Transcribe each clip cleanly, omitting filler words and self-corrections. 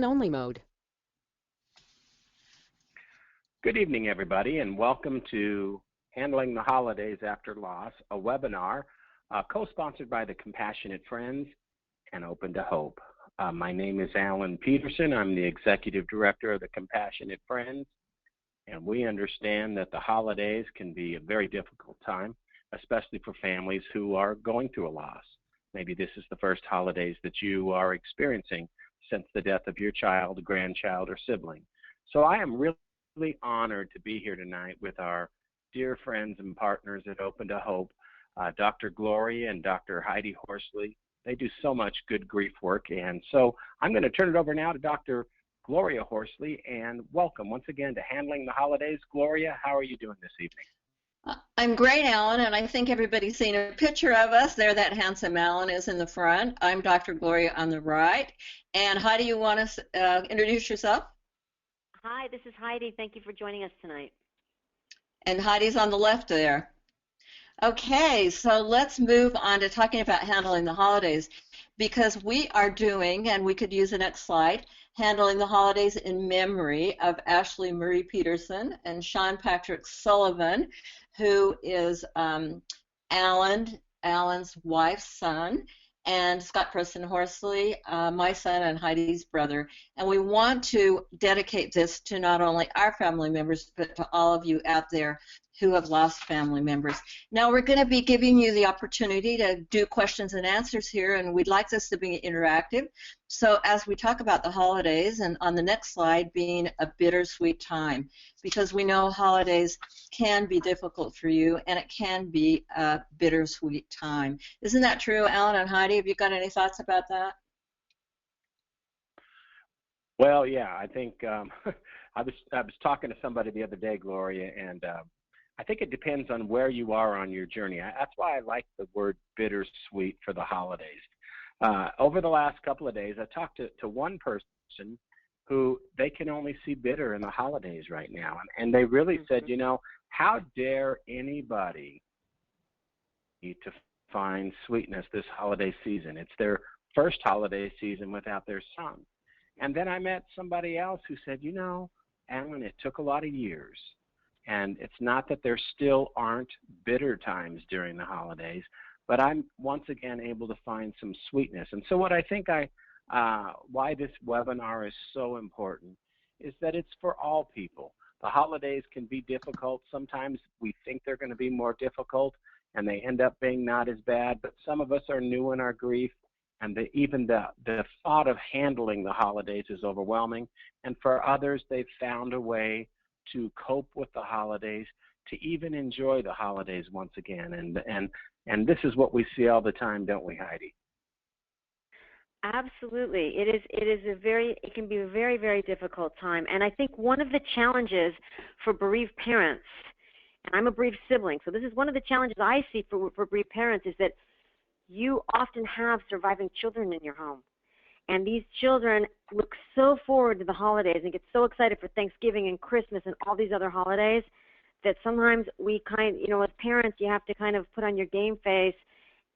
Only mode. Good evening, everybody, and welcome to Handling the Holidays After Loss, a webinar co-sponsored by the Compassionate Friends and Open to Hope. My name is Alan Pedersen. I'm the Executive Director of the Compassionate Friends, and we understand that the holidays can be a very difficult time, especially for families who are going through a loss. Maybe this is the first holidays that you are experiencing since the death of your child, grandchild, or sibling. So I am really honored to be here tonight with our dear friends and partners at Open to Hope, Dr. Gloria and Dr. Heidi Horsley. They do so much good grief work, and so I'm going to turn it over now to Dr. Gloria Horsley, and welcome once again to Handling the Holidays. Gloria, how are you doing this evening? I'm great, Alan, and I think everybody's seen a picture of us. There, that handsome Alan is in the front. I'm Dr. Gloria on the right. And Heidi, you want to introduce yourself? Hi, this is Heidi. Thank you for joining us tonight. And Heidi's on the left there. Okay, so let's move on to talking about handling the holidays, because we are doing, and we could use the next slide, handling the holidays in memory of Ashley Marie Pedersen and Sean Patrick Sullivan, who is Alan's wife's son, and Scott Preston Horsley, my son and Heidi's brother. And we want to dedicate this to not only our family members, but to all of you out there who have lost family members. Now we're going to be giving you the opportunity to do questions and answers here, and we'd like this to be interactive. So as we talk about the holidays, and on the next slide being a bittersweet time, because we know holidays can be difficult for you, and it can be a bittersweet time. Isn't that true, Alan and Heidi? Have you got any thoughts about that? Well, yeah, I think I was talking to somebody the other day, Gloria, and I think it depends on where you are on your journey. That's why I like the word bittersweet for the holidays. Over the last couple of days, I talked to one person who they can only see bitter in the holidays right now. And they really said, you know, how dare anybody to find sweetness this holiday season? It's their first holiday season without their son. And then I met somebody else who said, you know, Alan, it took a lot of years. And it's not that there still aren't bitter times during the holidays, but I'm once again able to find some sweetness. And so what I think why this webinar is so important is that it's for all people. The holidays can be difficult. Sometimes we think they're going to be more difficult, and they end up being not as bad. But some of us are new in our grief, and even the thought of handling the holidays is overwhelming. And for others, they've found a way to cope with the holidays, to even enjoy the holidays once again. And this is what we see all the time, don't we, Heidi? Absolutely. It can be a very, very difficult time. And I think one of the challenges for bereaved parents, and I'm a bereaved sibling, so this is one of the challenges I see for bereaved parents, is that you often have surviving children in your home. And these children look so forward to the holidays and get so excited for Thanksgiving and Christmas and all these other holidays that sometimes as parents, you have to kind of put on your game face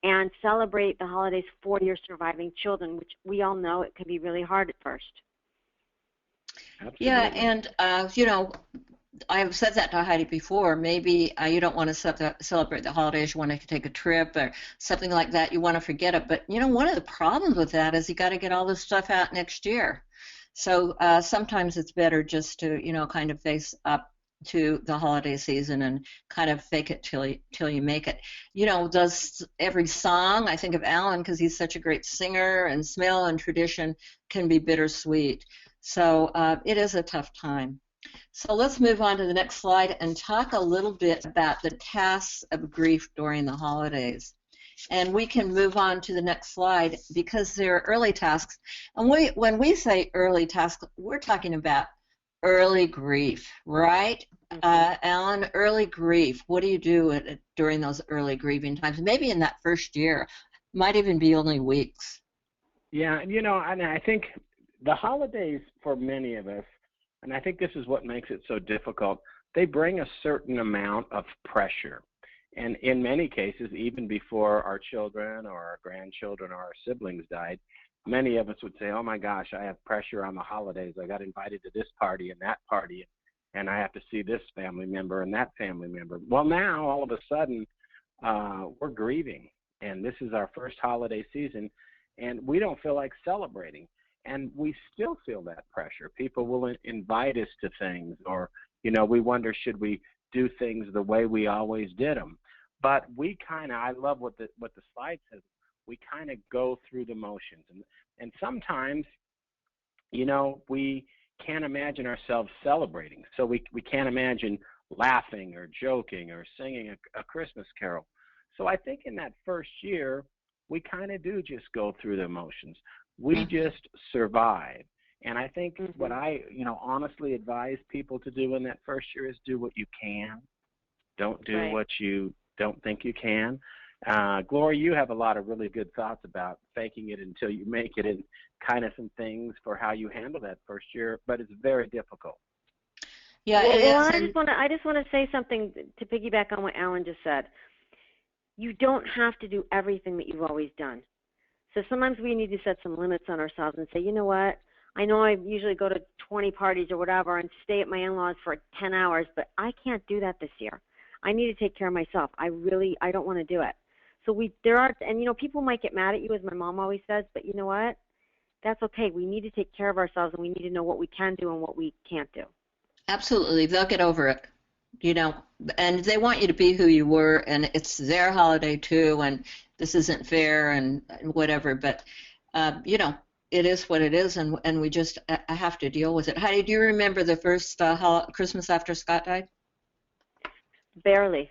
and celebrate the holidays for your surviving children, which we all know it can be really hard at first. Absolutely. Yeah, and I've said that to Heidi before. Maybe you don't want to celebrate the holidays. You want to take a trip or something like that. You want to forget it. But, you know, one of the problems with that is you got to get all this stuff out next year. So sometimes it's better just to, kind of face up to the holiday season and kind of fake it till you make it. Does every song, I think of Alan because he's such a great singer, and smell and tradition can be bittersweet. So it is a tough time. So let's move on to the next slide and talk a little bit about the tasks of grief during the holidays. And we can move on to the next slide because they're early tasks. And when we say early tasks, we're talking about early grief, right? Alan, early grief. What do you do during those early grieving times? Maybe in that first year. Might even be only weeks. Yeah, and I think the holidays for many of us, and I think this is what makes it so difficult, they bring a certain amount of pressure. And in many cases, even before our children or our grandchildren or our siblings died, many of us would say, oh my gosh, I have pressure on the holidays. I got invited to this party and that party, and I have to see this family member and that family member. Well, now all of a sudden we're grieving, and this is our first holiday season, and we don't feel like celebrating. And we still feel that pressure. People will invite us to things, or, we wonder, should we do things the way we always did them? But we kind of, I love what the slide says, we kind of go through the motions. And sometimes, we can't imagine ourselves celebrating. So we can't imagine laughing or joking or singing a Christmas carol. So I think in that first year, we kind of do just go through the emotions. We just survive. And I think what I, honestly advise people to do in that first year is do what you can. Don't do what you don't think you can. Gloria, you have a lot of really good thoughts about faking it until you make it, and kind of some things for how you handle that first year, but it's very difficult. Yeah, well, I just want to say something to piggyback on what Alan just said. You don't have to do everything that you've always done. So sometimes we need to set some limits on ourselves and say, you know what, I know I usually go to 20 parties or whatever and stay at my in-laws for 10 hours, but I can't do that this year. I need to take care of myself. I don't want to do it. So people might get mad at you, as my mom always says, but you know what? That's okay. We need to take care of ourselves, and we need to know what we can do and what we can't do. Absolutely. They'll get over it, and they want you to be who you were, and it's their holiday too, and this isn't fair and whatever, but, it is what it is, and we just have to deal with it. Heidi, do you remember the first Christmas after Scott died? Barely.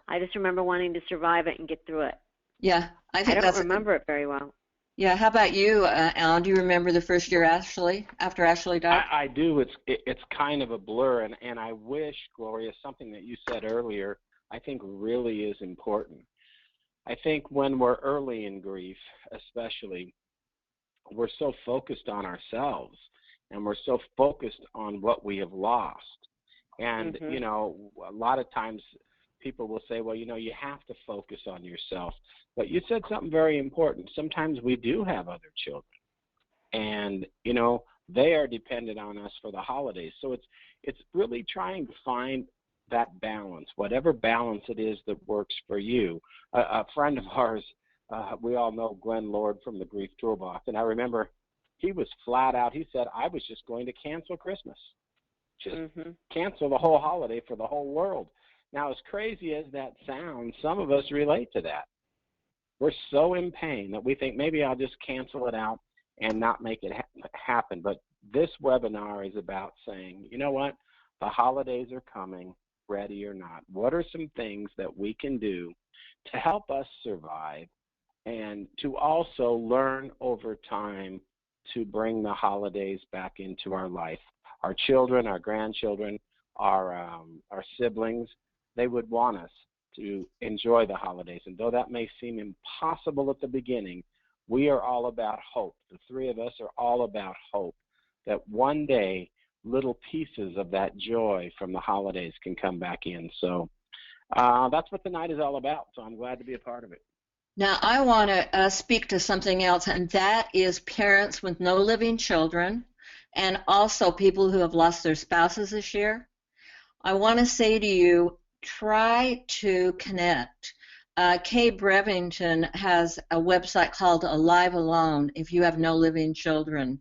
I just remember wanting to survive it and get through it. Yeah, I don't remember it very well. Yeah, how about you, Alan? Do you remember the first year after Ashley died? I do. It's kind of a blur, and I wish, Gloria, something that you said earlier, I think really is important. I think when we're early in grief, especially, we're so focused on ourselves, and we're so focused on what we have lost. And, a lot of times people will say, well, you have to focus on yourself. But you said something very important. Sometimes we do have other children, and, they are dependent on us for the holidays. So it's really trying to find that balance, whatever balance it is that works for you. A friend of ours, we all know Glenn Lord from the Grief Toolbox, and I remember he was flat out. He said, I was just going to cancel Christmas. Just cancel the whole holiday for the whole world. Now, as crazy as that sounds, some of us relate to that. We're so in pain that we think maybe I'll just cancel it out and not make it happen. But this webinar is about saying, you know what? The holidays are coming, ready or not. What are some things that we can do to help us survive, and to also learn over time to bring the holidays back into our life? Our children, our grandchildren, our siblings, they would want us to enjoy the holidays. And though that may seem impossible at the beginning, we are all about hope. The three of us are all about hope that one day little pieces of that joy from the holidays can come back in. So that's what the night is all about. So I'm glad to be a part of it. Now, I want to speak to something else, and that is parents with no living children, and also people who have lost their spouses this year. I want to say to you, try to connect. Kay Brevington has a website called Alive Alone if you have no living children.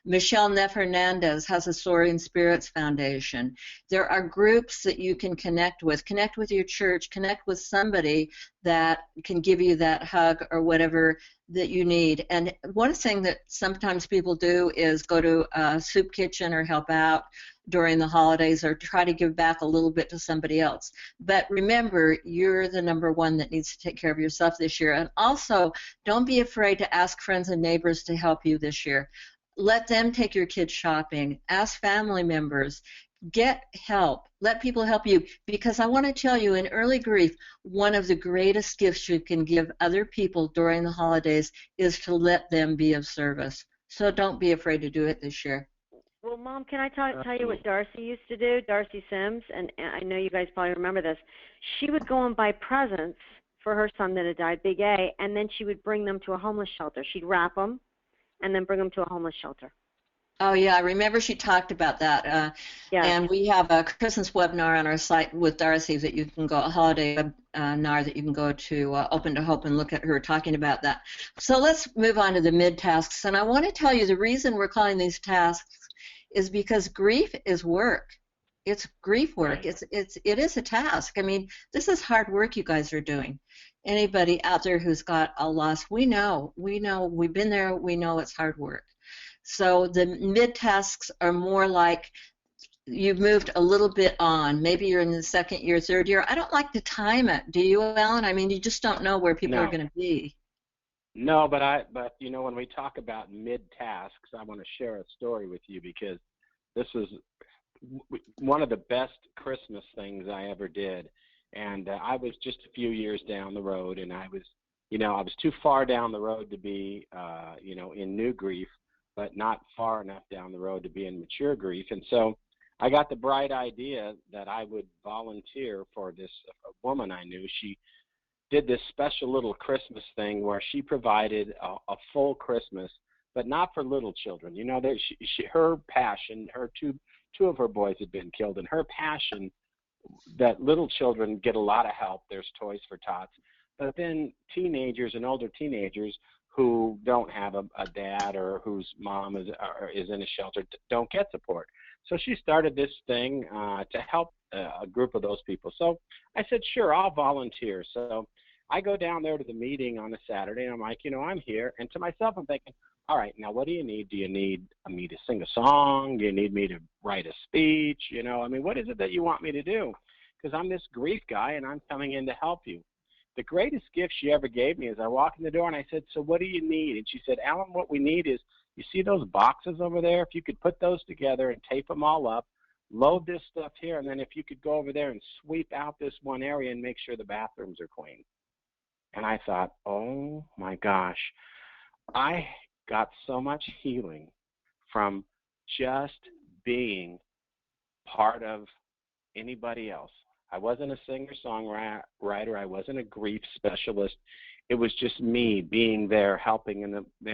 Michelle Neff Hernandez has a Soaring Spirits Foundation. There are groups that you can connect with. Connect with your church. Connect with somebody that can give you that hug or whatever that you need. And one thing that sometimes people do is go to a soup kitchen or help out during the holidays, or try to give back a little bit to somebody else. But remember, you're the number one that needs to take care of yourself this year. And also, don't be afraid to ask friends and neighbors to help you this year. Let them take your kids shopping. Ask family members. Get help. Let people help you. Because I want to tell you, in early grief, one of the greatest gifts you can give other people during the holidays is to let them be of service. So don't be afraid to do it this year. Well, Mom, can I tell you what Darcy used to do? Darcy Sims, and I know you guys probably remember this. She would go and buy presents for her son that had died, Big A, and then she would bring them to a homeless shelter. She'd wrap them, and then bring them to a homeless shelter. Oh, yeah, I remember she talked about that. Yes. And we have a Christmas webinar on our site with Darcy that you can go, a holiday webinar that you can go to Open to Hope and look at her talking about that. So let's move on to the mid-tasks. And I want to tell you the reason we're calling these tasks is because grief is work. It's grief work. Right. It is a task. I mean, this is hard work you guys are doing. Anybody out there who's got a loss, we know, we've been there, we know it's hard work. So the mid-tasks are more like you've moved a little bit on. Maybe you're in the second year, third year. I don't like to time it. Do you, Alan? I mean, you just don't know where people are going to be. No, but you know, when we talk about mid-tasks, I want to share a story with you because this is one of the best Christmas things I ever did. And I was just a few years down the road, and I was too far down the road to be, in new grief, but not far enough down the road to be in mature grief. And so I got the bright idea that I would volunteer for this woman I knew. She did this special little Christmas thing where she provided a full Christmas, but not for little children. You know, her passion, two of her boys had been killed, and her passion that little children get a lot of help. There's toys for tots. But then teenagers and older teenagers who don't have a dad or whose mom is in a shelter don't get support. So she started this thing to help a group of those people. So I said, sure, I'll volunteer. So I go down there to the meeting on a Saturday, and I'm like, I'm here. And to myself, I'm thinking, all right, now what do you need? Do you need me to sing a song? Do you need me to write a speech? What is it that you want me to do? Because I'm this grief guy, and I'm coming in to help you. The greatest gift she ever gave me is I walked in the door and I said, so what do you need? And she said, Alan, what we need is, you see those boxes over there? If you could put those together and tape them all up, load this stuff here, and then if you could go over there and sweep out this one area and make sure the bathrooms are clean. And I thought, oh my gosh, I got so much healing from just being part of anybody else. I wasn't a singer-songwriter. I wasn't a grief specialist. It was just me being there, helping in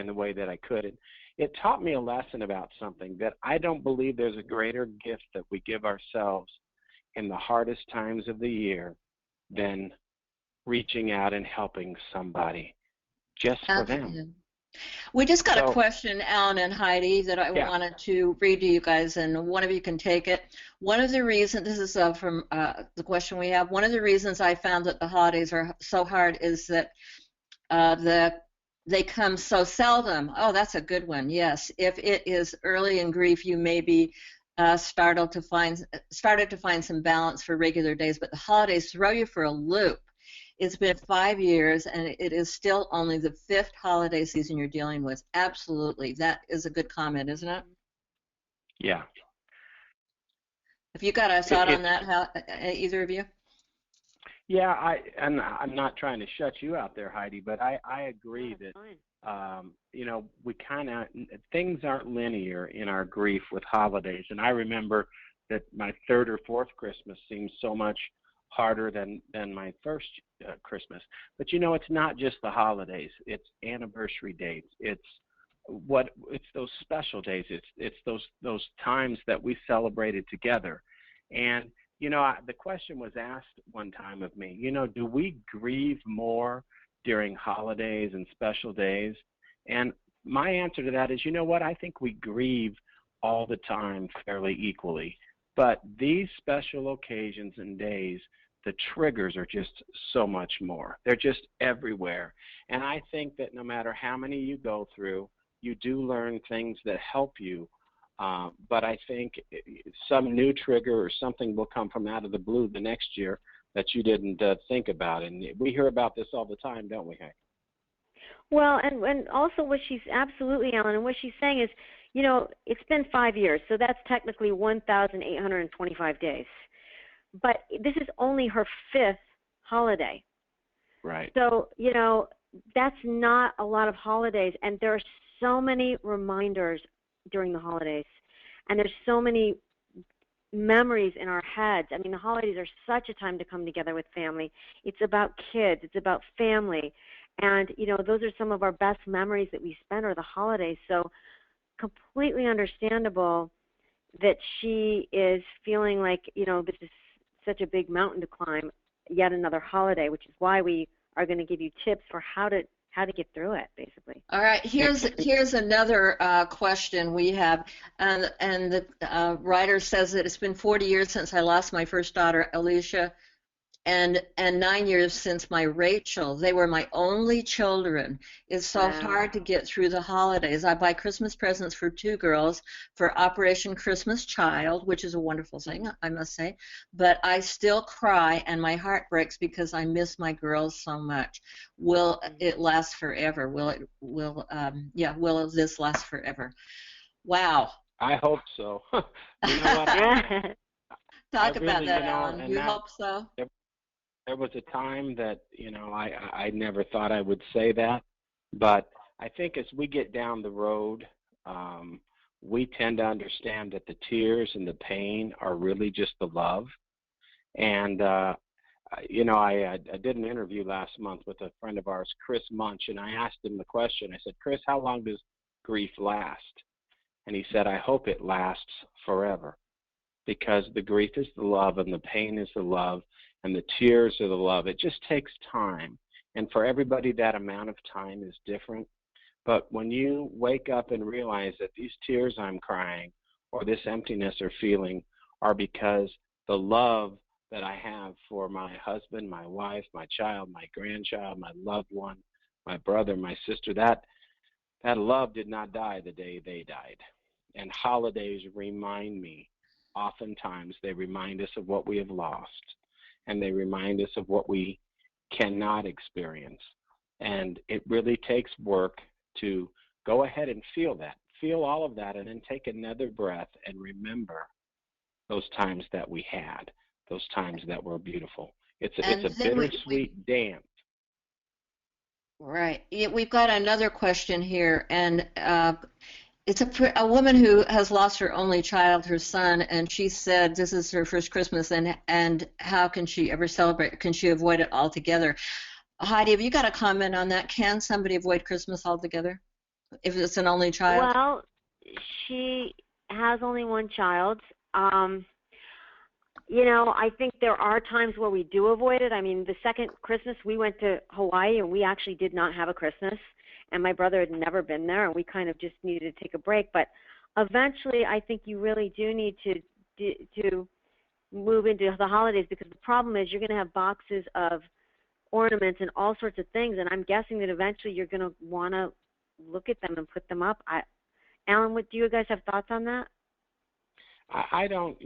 the way that I could. And it taught me a lesson about something, that I don't believe there's a greater gift that we give ourselves in the hardest times of the year than reaching out and helping somebody just for them. We just got a question, Alan and Heidi, that I wanted to read to you guys, and one of you can take it. One of the reasons, this is from the question we have, one of the reasons I found that the holidays are so hard is that they come so seldom. Oh, that's a good one, yes. If it is early in grief, you may be started to find some balance for regular days, but the holidays throw you for a loop. It's been 5 years, and it is still only the 5th holiday season you're dealing with. Absolutely. That is a good comment, isn't it? Yeah. Have you got a thought on that, either of you? Yeah, and I'm not trying to shut you out there, Heidi, but I agree that, we things aren't linear in our grief with holidays. And I remember that my 3rd or 4th Christmas seemed so much harder than my first Christmas. But it's not just the holidays. It's anniversary dates. It's those special days. It's those times that we celebrated together. And the question was asked one time of me, do we grieve more during holidays and special days? And my answer to that is, I think we grieve all the time fairly equally. But these special occasions and days, the triggers are just so much more. They're just everywhere. And I think that no matter how many you go through, you do learn things that help you. But I think some new trigger or something will come from out of the blue the next year that you didn't think about. And we hear about this all the time, don't we, Hank? Well, and also what she's absolutely, Ellen, and what she's saying is, it's been 5 years, so that's technically 1,825 days. But this is only her 5th holiday. Right. So, that's not a lot of holidays. And there are so many reminders during the holidays. And there's so many memories in our heads. I mean, the holidays are such a time to come together with family. It's about kids. It's about family. And, those are some of our best memories that we spend are the holidays. So completely understandable that she is feeling like, this is such a big mountain to climb, yet another holiday, which is why we are going to give you tips for how to get through it, basically. All right, here's another question we have, and the writer says that it's been 40 years since I lost my first daughter, Alicia, and 9 years since my Rachel. They were my only children. It's so hard to get through the holidays. I buy Christmas presents for 2 girls for Operation Christmas Child, which is a wonderful thing, I must say, but I still cry and my heart breaks because I miss my girls so much. Will it last forever? Will this last forever? Wow. I hope so. You know what? Talk about that, Alan. You hope so? There was a time that, I never thought I would say that, but I think as we get down the road, we tend to understand that the tears and the pain are really just the love. And, I did an interview last month with a friend of ours, Chris Munch, and I asked him the question. I said, Chris, how long does grief last? And he said, I hope it lasts forever, because the grief is the love and the pain is the love. And the tears are the love. It just takes time. And for everybody, that amount of time is different. But when you wake up and realize that these tears I'm crying or this emptiness or feeling are because the love that I have for my husband, my wife, my child, my grandchild, my loved one, my brother, my sister, that love did not die the day they died. And holidays remind me, oftentimes they remind us of what we have lost. And they remind us of what we cannot experience. And it really takes work to go ahead and feel that, feel all of that, and then take another breath and remember those times that we had, those times that were beautiful. It's a bittersweet dance. Right. We've got another question here, and it's a woman who has lost her only child, her son, and she said this is her first Christmas, and how can she ever celebrate? Can she avoid it altogether? Heidi, have you got a comment on that? Can somebody avoid Christmas altogether if it's an only child? Well, she has only one child. I think there are times where we do avoid it. I mean, the second Christmas we went to Hawaii, and we actually did not have a Christmas. And my brother had never been there, and we kind of just needed to take a break. But eventually, I think you really do need to move into the holidays, because the problem is you're going to have boxes of ornaments and all sorts of things, and I'm guessing that eventually you're going to want to look at them and put them up. Alan, do you guys have thoughts on that? I don't,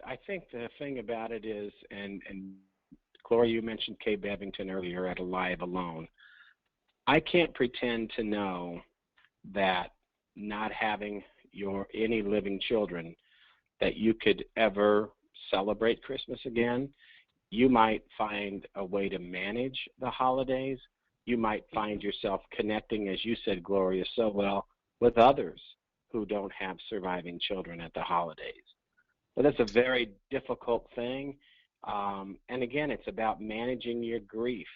I think the thing about it is, and Gloria, you mentioned Kay Bevington earlier at Alive Alone. I can't pretend to know that not having any living children, that you could ever celebrate Christmas again. You might find a way to manage the holidays. You might find yourself connecting, as you said, Gloria, so well with others who don't have surviving children at the holidays. But that's a very difficult thing. And again, it's about managing your grief.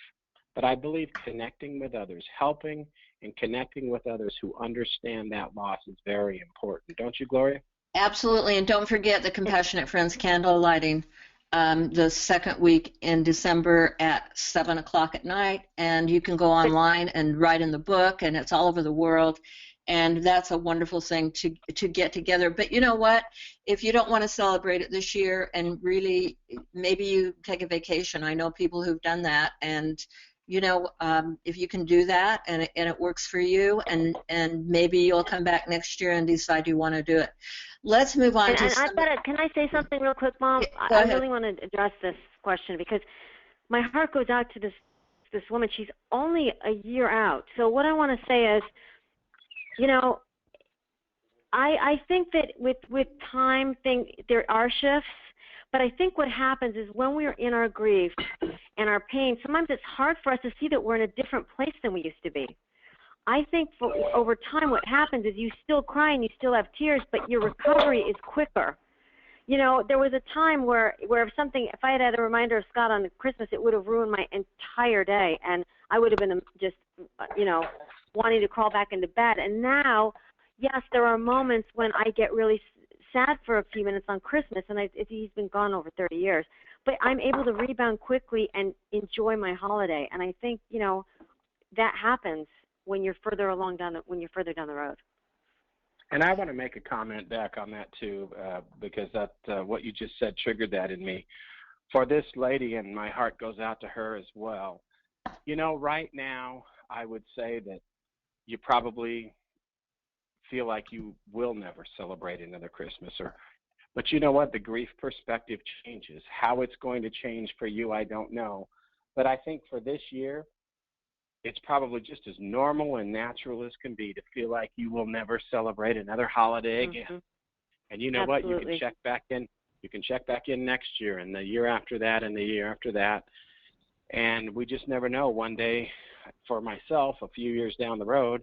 But I believe connecting with others, helping and connecting with others who understand that loss is very important. Don't you, Gloria? Absolutely. And don't forget the Compassionate Friends candle lighting the second week in December at 7 o'clock at night. And you can go online and write in the book, and it's all over the world. And that's a wonderful thing to get together. But you know what? If you don't want to celebrate it this year, and really maybe you take a vacation. I know people who've done that, and if you can do that and it works for you, and maybe you'll come back next year and decide you want to do it. Let's move on to. Can I say something real quick, Mom? Yeah, I really want to address this question, because my heart goes out to this woman. She's only a year out. So what I want to say is, I think that with time, there are shifts. But I think what happens is when we're in our grief and our pain, sometimes it's hard for us to see that we're in a different place than we used to be. I think over time what happens is you still cry and you still have tears, but your recovery is quicker. There was a time where if I had had a reminder of Scott on Christmas, it would have ruined my entire day, and I would have been just you know, wanting to crawl back into bed. And now, yes, there are moments when I get really sad for a few minutes on Christmas, and he's been gone over 30 years. But I'm able to rebound quickly and enjoy my holiday. And I think, you know, that happens when you're further along when you're further down the road. And I want to make a comment back on that too, because that what you just said triggered that in me. For this lady, and my heart goes out to her as well. You know, right now, I would say that you probably feel like you will never celebrate another Christmas, but you know what? The grief perspective changes. How it's going to change for you, I don't know. But I think for this year, it's probably just as normal and natural as can be to feel like you will never celebrate another holiday again. And you know Absolutely. what? You can check back in. You can check back in next year and the year after that and the year after that. And we just never know. One day, for myself, a few years down the road,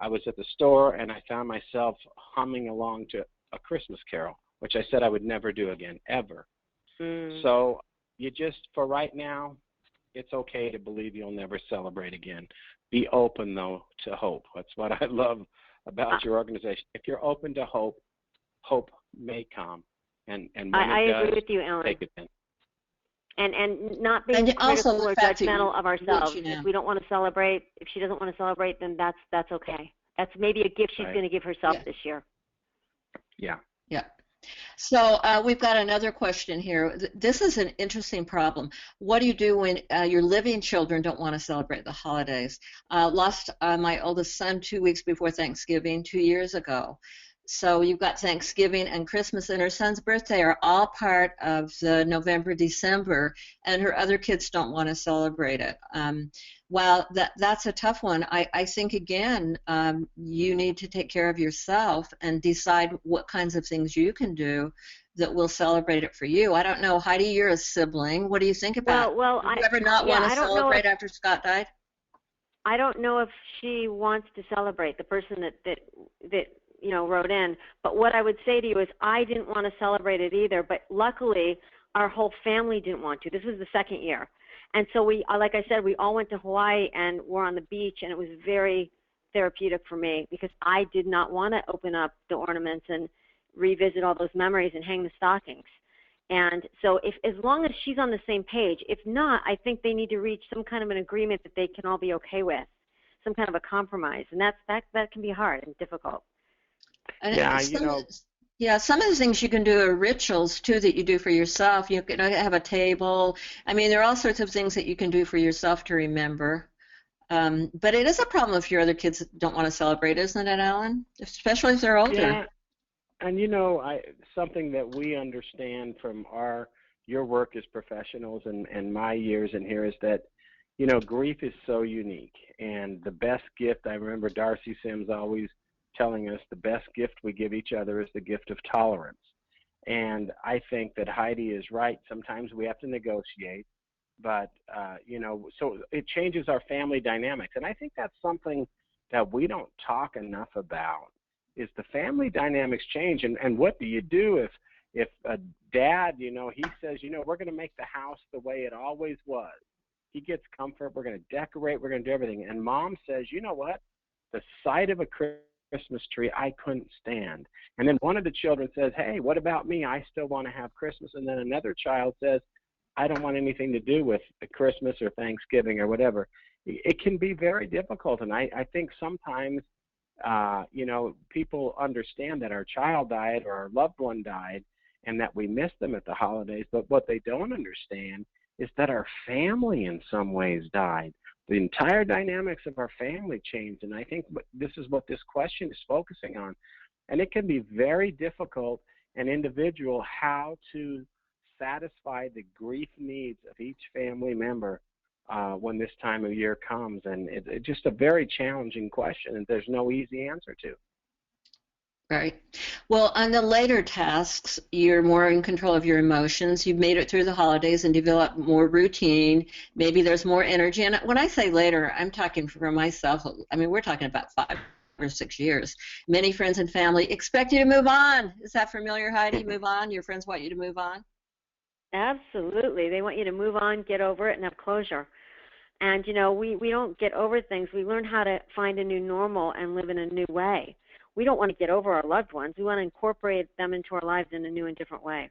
I was at the store and I found myself humming along to a Christmas carol, which I said I would never do again, ever. So you just, for right now, it's okay to believe you'll never celebrate again. Be open, though, to hope. That's what I love about your organization. If you're open to hope, hope may come. And when I it does, agree with you, Ellen. take it in. And not being critical or judgmental of ourselves. If we don't want to celebrate, if she doesn't want to celebrate, then that's okay. That's maybe a gift she's going to give herself this year. Yeah. Yeah. So we've got another question here. This is an interesting problem. What do you do when your living children don't want to celebrate the holidays? Lost my oldest son 2 weeks before Thanksgiving 2 years ago. So you've got Thanksgiving and Christmas and her son's birthday are all part of the November, December, and her other kids don't want to celebrate it. While that's a tough one, I think, again, you need to take care of yourself and decide what kinds of things you can do that will celebrate it for you. I don't know, Heidi, you're a sibling. What do you think about well, Did you ever not want to celebrate after Scott died? I don't know if she wants to celebrate, the person that you know, wrote in. But what I would say to you is I didn't want to celebrate it either, but luckily our whole family didn't want to. This was the second year. And so we, like I said, we all went to Hawaii and were on the beach, and it was very therapeutic for me because I did not want to open up the ornaments and revisit all those memories and hang the stockings. And so as long as she's on the same page, if not, I think they need to reach some kind of an agreement that they can all be okay with, some kind of a compromise. And that can be hard and difficult. And yeah, some of the things you can do are rituals too that you do for yourself. You can have a table. I mean, there are all sorts of things that you can do for yourself to remember. But it is a problem if your other kids don't want to celebrate, isn't it, Alan? Especially if they're older. Yeah, and you know, something that we understand from your work as professionals and my years in here is that, you know, grief is so unique, and the best gift, I remember Darcy Sims always telling us, the best gift we give each other is the gift of tolerance. And I think that Heidi is right. Sometimes we have to negotiate, but, you know, so it changes our family dynamics. And I think that's something that we don't talk enough about, is the family dynamics change. And what do you do if a dad, you know, he says, you know, we're going to make the house the way it always was. He gets comfort. We're going to decorate. We're going to do everything. And mom says, you know what? The sight of a Christmas tree I couldn't stand. And then one of the children says, hey, what about me? I still want to have Christmas. And then another child says, I don't want anything to do with Christmas or Thanksgiving or whatever. It can be very difficult. And I think sometimes, you know, people understand that our child died or our loved one died and that we miss them at the holidays. But what they don't understand is that our family in some ways died. The entire dynamics of our family changed, and I think this is what this question is focusing on. And it can be very difficult and individual how to satisfy the grief needs of each family member when this time of year comes. And it's just a very challenging question, and there's no easy answer to. Right. Well, on the later tasks, you're more in control of your emotions. You've made it through the holidays and developed more routine. Maybe there's more energy. And when I say later, I'm talking for myself. I mean, we're talking about 5 or 6 years. Many friends and family expect you to move on. Is that familiar, Heidi? Move on? Your friends want you to move on? Absolutely. They want you to move on, get over it, and have closure. And, you know, we don't get over things. We learn how to find a new normal and live in a new way. We don't want to get over our loved ones. We want to incorporate them into our lives in a new and different way.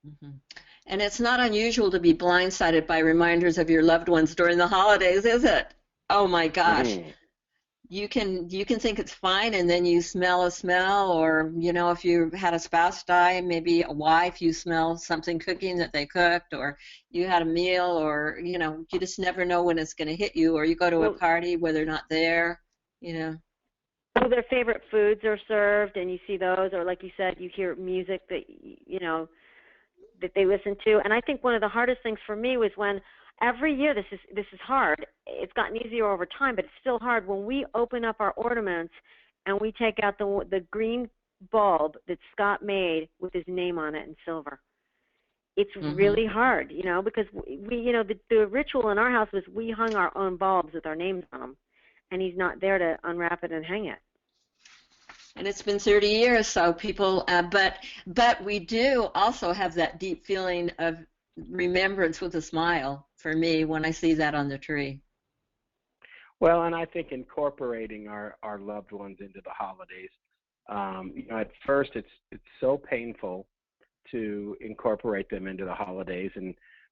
Mm-hmm. And it's not unusual to be blindsided by reminders of your loved ones during the holidays, is it? Oh my gosh. Mm-hmm. You can think it's fine, and then you smell a smell, or, you know, if you had a spouse die, maybe a wife, you smell something cooking that they cooked, or you had a meal, or, you know, you just never know when it's going to hit you, or you go to a party where they're not there, you know. So their favorite foods are served, and you see those, or like you said, you hear music that, you know, that they listen to. And I think one of the hardest things for me was when every year, this is hard. It's gotten easier over time, but it's still hard. When we open up our ornaments and we take out the green bulb that Scott made with his name on it in silver, it's really hard, you know, because we you know, the ritual in our house was we hung our own bulbs with our names on them, and he's not there to unwrap it and hang it. And it's been 30 years, so people, but we do also have that deep feeling of remembrance with a smile for me when I see that on the tree. Well, and I think incorporating our loved ones into the holidays, you know, at first it's so painful to incorporate them into the holidays,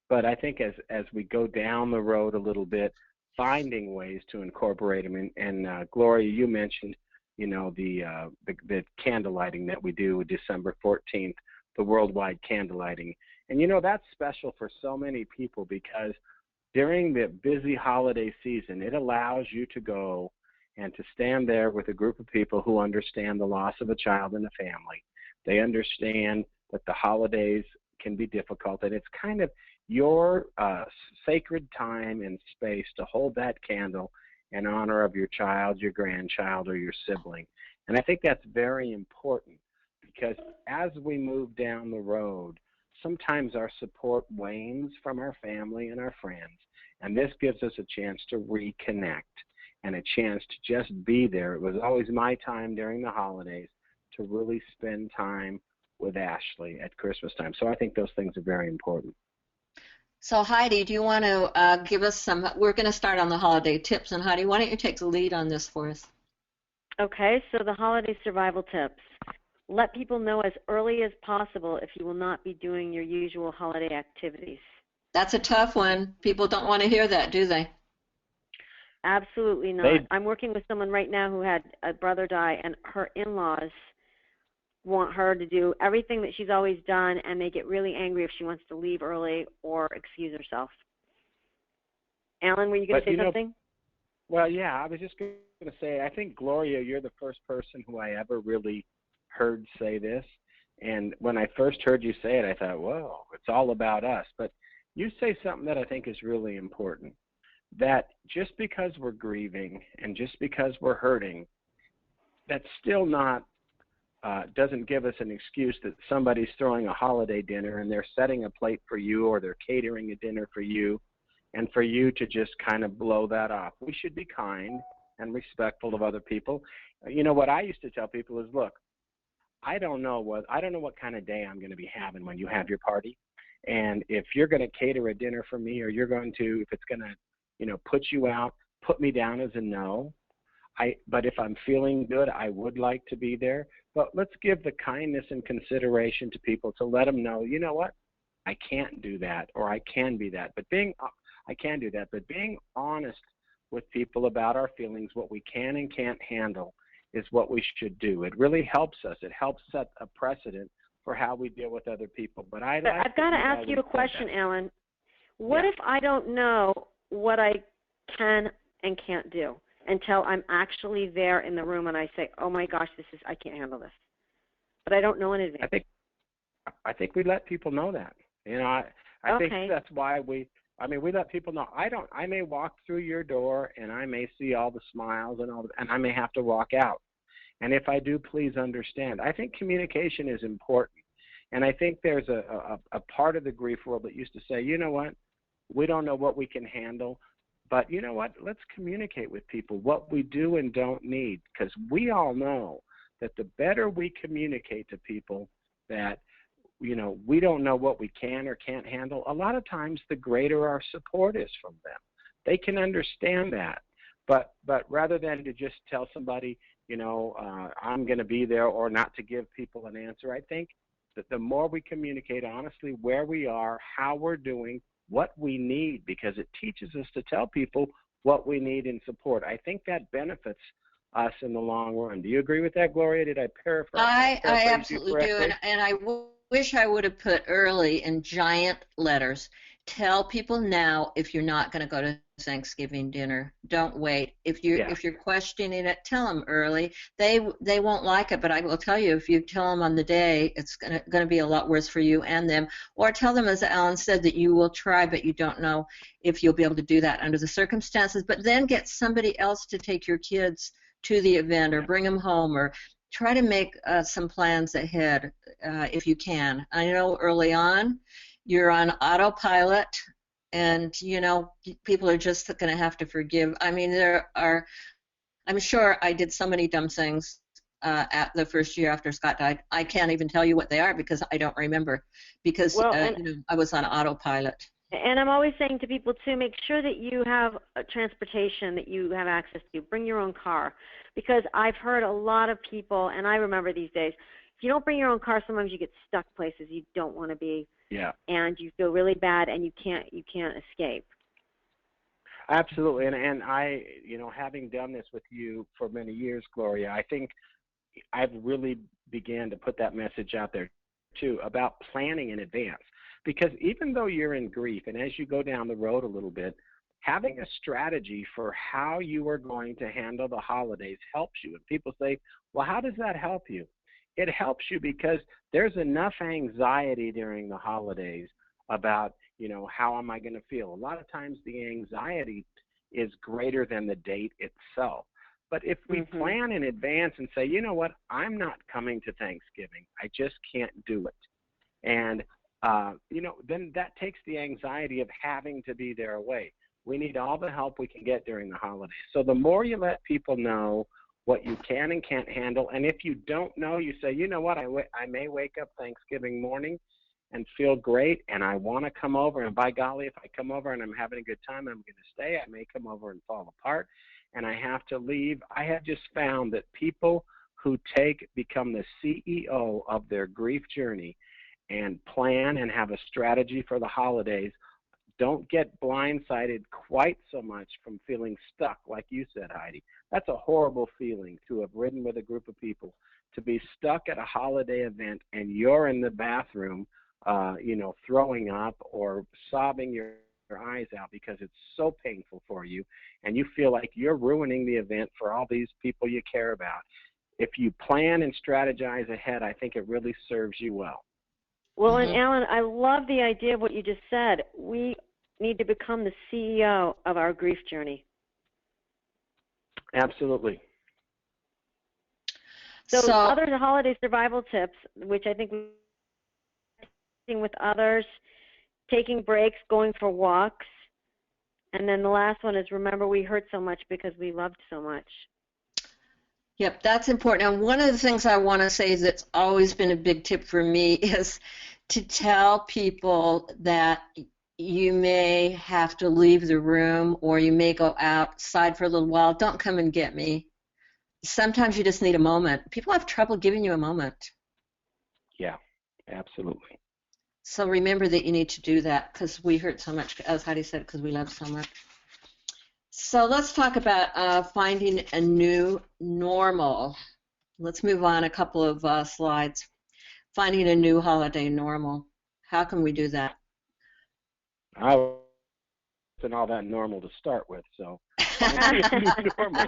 but I think as we go down the road a little bit, finding ways to incorporate them, and Gloria, you mentioned, you know, the candle lighting that we do December 14th, the worldwide candle lighting. And, you know, that's special for so many people because during the busy holiday season, it allows you to go and to stand there with a group of people who understand the loss of a child in the family. They understand that the holidays can be difficult, and it's kind of your sacred time and space to hold that candle in honor of your child, your grandchild, or your sibling. And I think that's very important because as we move down the road, sometimes our support wanes from our family and our friends, and this gives us a chance to reconnect and a chance to just be there. It was always my time during the holidays to really spend time with Ashley at Christmas time. So I think those things are very important. So Heidi, do you want to give us some, we're going to start on the holiday tips, and Heidi, why don't you take the lead on this for us? Okay, so the holiday survival tips. Let people know as early as possible if you will not be doing your usual holiday activities. That's a tough one. People don't want to hear that, do they? Absolutely not. I'm working with someone right now who had a brother die, and her in-laws want her to do everything that she's always done, and they get really angry if she wants to leave early or excuse herself. Alan, were you going to say something? Well, yeah, I was just going to say, I think, Gloria, you're the first person who I ever really heard say this. And when I first heard you say it, I thought, whoa, it's all about us. But you say something that I think is really important, that just because we're grieving and just because we're hurting, that's still not doesn't give us an excuse that somebody's throwing a holiday dinner and they're setting a plate for you, or they're catering a dinner for you, and for you to just kind of blow that off. We should be kind and respectful of other people. You know, what I used to tell people is, look, I don't know what kind of day I'm going to be having when you have your party, and if you're going to cater a dinner for me, or you're going to, if it's going to, you know, put you out, put me down as a no. But if I'm feeling good, I would like to be there. But let's give the kindness and consideration to people to let them know, you know what, I can't do that, or I can be that. But I can do that. But being honest with people about our feelings, what we can and can't handle, is what we should do. It really helps us. It helps set a precedent for how we deal with other people. But I've got to ask you a question, Alan. What if I don't know what I can and can't do until I'm actually there in the room and I say, oh my gosh, I can't handle this. But I don't know in advance. I think we let people know that. You know, I think that's why we let people know. I may walk through your door and I may see all the smiles and and I may have to walk out. And if I do, please understand. I think communication is important. And I think there's a part of the grief world that used to say, you know what, we don't know what we can handle. But you know what? Let's communicate with people what we do and don't need, because we all know that the better we communicate to people that, you know, we don't know what we can or can't handle, a lot of times the greater our support is from them. they can understand that. But rather than to just tell somebody, I'm going to be there, or not to give people an answer, I think that the more we communicate honestly where we are, how we're doing, what we need, because it teaches us to tell people what we need in support. I think that benefits us in the long run. Do you agree with that, Gloria? Did I paraphrase? I absolutely do, and I wish I would have put early in giant letters. Tell people now if you're not going to go to Thanksgiving dinner. Don't wait. If you're questioning it, tell them early. They won't like it, but I will tell you, if you tell them on the day, it's going to be a lot worse for you and them. Or tell them, as Alan said, that you will try, but you don't know if you'll be able to do that under the circumstances. But then get somebody else to take your kids to the event, or bring them home, or try to make some plans ahead if you can. I know early on you're on autopilot, and people are just going to have to forgive. I mean, I'm sure I did so many dumb things at the first year after Scott died. I can't even tell you what they are because I don't remember, because I was on autopilot. And I'm always saying to people, too, make sure that you have transportation that you have access to. Bring your own car, because I've heard a lot of people, and I remember these days, if you don't bring your own car, sometimes you get stuck places you don't want to be. Yeah. And you feel really bad, and you can't escape. Absolutely, and I, having done this with you for many years, Gloria, I think I've really began to put that message out there too about planning in advance. Because even though you're in grief, and as you go down the road a little bit, having a strategy for how you are going to handle the holidays helps you. And people say, well, how does that help you? It helps you because there's enough anxiety during the holidays about, how am I going to feel? A lot of times the anxiety is greater than the date itself. But if we plan in advance and say, you know what, I'm not coming to Thanksgiving. I just can't do it. And, then that takes the anxiety of having to be there away. We need all the help we can get during the holidays. So the more you let people know what you can and can't handle, and if you don't know, you say, you know what, I may wake up Thanksgiving morning and feel great, and I want to come over, and by golly, if I come over and I'm having a good time, I'm going to stay. I may come over and fall apart, and I have to leave. I have just found that people who become the CEO of their grief journey and plan and have a strategy for the holidays don't get blindsided quite so much from feeling stuck, like you said, Heidi. That's a horrible feeling, to have ridden with a group of people, to be stuck at a holiday event and you're in the bathroom, throwing up or sobbing your eyes out because it's so painful for you, and you feel like you're ruining the event for all these people you care about. If you plan and strategize ahead, I think it really serves you well. Well, and Alan, I love the idea of what you just said. We need to become the CEO of our grief journey. Absolutely. So other holiday survival tips, which I think with others, taking breaks, going for walks, and then the last one is remember we hurt so much because we loved so much. Yep, that's important. And one of the things I want to say that's always been a big tip for me is to tell people that you may have to leave the room or you may go outside for a little while. Don't come and get me. Sometimes you just need a moment. People have trouble giving you a moment. Yeah, absolutely. So remember that you need to do that, because we hurt so much, as Heidi said, because we love so much. So let's talk about finding a new normal. Let's move on a couple of slides. Finding a new holiday normal. How can we do that? I wasn't all that normal to start with, so finding a new normal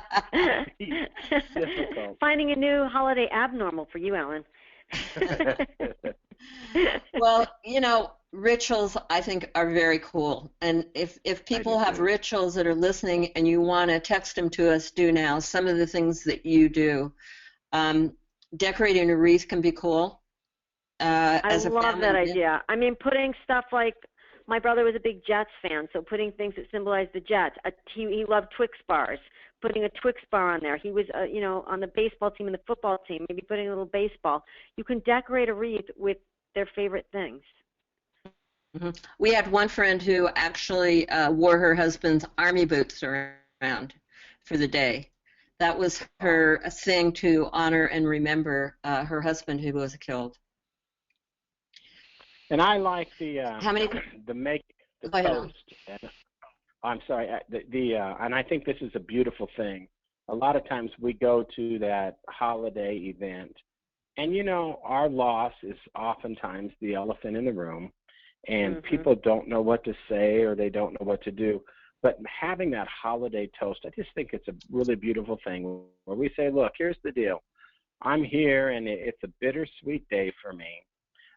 is difficult. Finding a new holiday abnormal for you, Alan. Well, rituals I think are very cool, and if people have rituals that are listening and you want to text them to us, do now. Some of the things that you do. Decorating a wreath can be cool. I love that idea. I mean, putting stuff like, my brother was a big Jets fan, so putting things that symbolize the Jets. He loved Twix bars. Putting a Twix bar on there. He was, on the baseball team and the football team, maybe putting a little baseball. You can decorate a wreath with their favorite things. We had one friend who actually wore her husband's army boots around for the day. That was her thing to honor and remember her husband who was killed. And I like the How many? the Go ahead. toast. I'm sorry. And I think this is a beautiful thing. A lot of times we go to that holiday event, and our loss is oftentimes the elephant in the room, and people don't know what to say or they don't know what to do. But having that holiday toast, I just think it's a really beautiful thing where we say, look, here's the deal. I'm here, and it's a bittersweet day for me,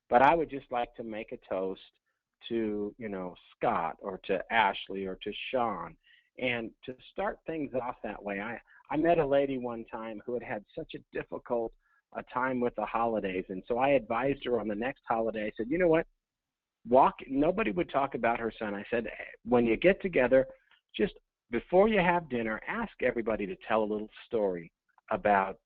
but I would just like to make a toast to, Scott or to Ashley or to Sean, and to start things off that way. I met a lady one time who had such a difficult time with the holidays, and so I advised her on the next holiday. I said, you know what? Nobody would talk about her son. I said, when you get together, just before you have dinner, ask everybody to tell a little story about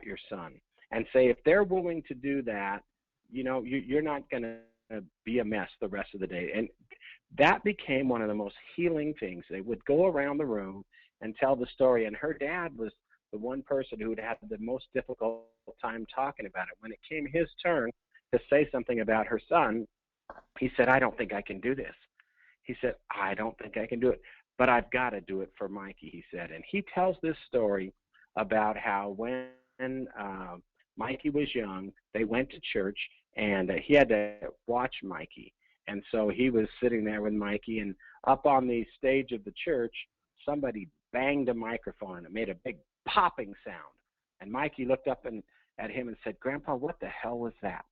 your son, and say if they're willing to do that, you're not going to be a mess the rest of the day. And that became one of the most healing things. They would go around the room and tell the story, and her dad was the one person who would have the most difficult time talking about it. When it came his turn to say something about her son, he said, I don't think I can do this. He said, I don't think I can do it, but I've got to do it for Mikey, he said. And he tells this story about how when Mikey was young, they went to church, and he had to watch Mikey. And so he was sitting there with Mikey, and up on the stage of the church, somebody banged a microphone, and it made a big popping sound. And Mikey looked up at him and said, Grandpa, what the hell was that?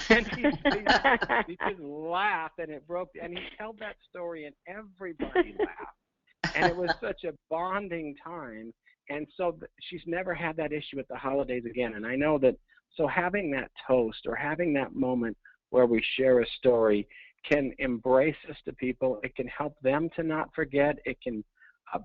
And he just laughed, and it broke. And he told that story, and everybody laughed. And it was such a bonding time. And so she's never had that issue at the holidays again. And I know that, so having that toast or having that moment where we share a story can embrace us to people. It can help them to not forget. It can